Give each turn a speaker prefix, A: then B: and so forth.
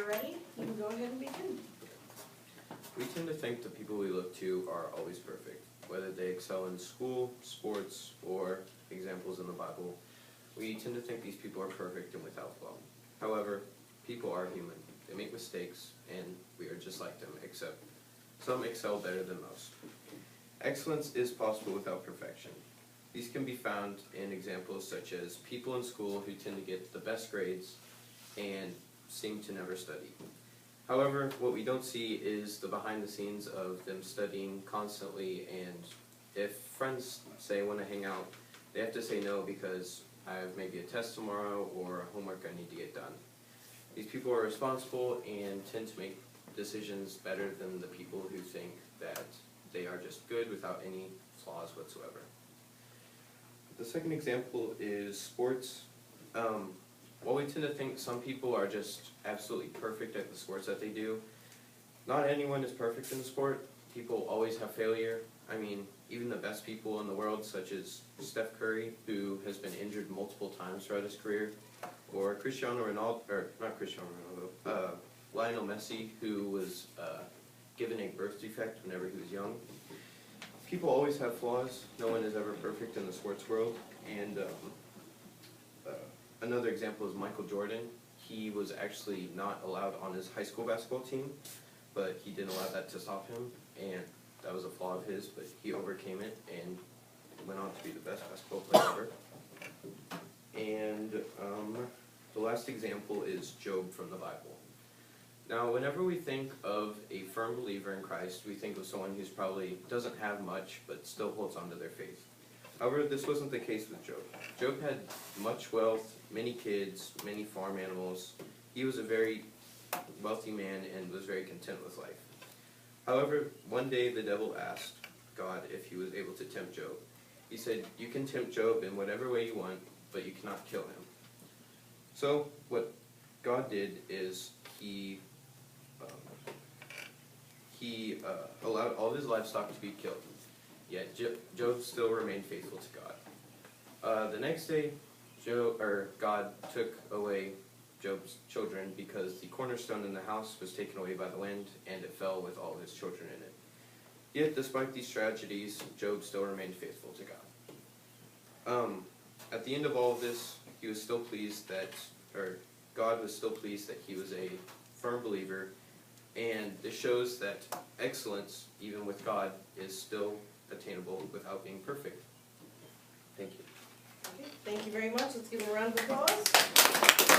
A: ready, you can go ahead and begin.
B: We tend to think the people we look to are always perfect, whether they excel in school, sports, or examples in the Bible. We tend to think these people are perfect and without flaw. However, people are human. They make mistakes, and we are just like them, except some excel better than most. Excellence is possible without perfection. These can be found in examples such as people in school who tend to get the best grades and seem to never study. However, what we don't see is the behind the scenes of them studying constantly, and if friends say want to hang out, they have to say no because I have maybe a test tomorrow or homework I need to get done. These people are responsible and tend to make decisions better than the people who think that they are just good without any flaws whatsoever. The second example is sports. While we tend to think some people are just absolutely perfect at the sports that they do, not anyone is perfect in the sport. People always have failure. I mean, even the best people in the world, such as Steph Curry, who has been injured multiple times throughout his career, or Lionel Messi, who was given a birth defect whenever he was young. People always have flaws. No one is ever perfect in the sports world. And another example is Michael Jordan. He was actually not allowed on his high school basketball team, but he didn't allow that to stop him, and that was a flaw of his, but he overcame it and went on to be the best basketball player ever. And the last example is Job from the Bible. Now, whenever we think of a firm believer in Christ, we think of someone who's probably doesn't have much, but still holds on to their faith. However, this wasn't the case with Job. Job had much wealth, many kids, many farm animals. He was a very wealthy man and was very content with life. However, one day the devil asked God if he was able to tempt Job. He said, "You can tempt Job in whatever way you want, but you cannot kill him." So what God did is he allowed all of his livestock to be killed. Yet Job still remained faithful to God. The next day, God took away Job's children because the cornerstone in the house was taken away by the wind, and it fell with all his children in it. Yet, despite these tragedies, Job still remained faithful to God. At the end of all of this, he was still pleased God was still pleased that he was a firm believer, and this shows that excellence, even with God, is still attainable without being perfect. Thank you.
A: Okay, thank you very much. Let's give a round of applause.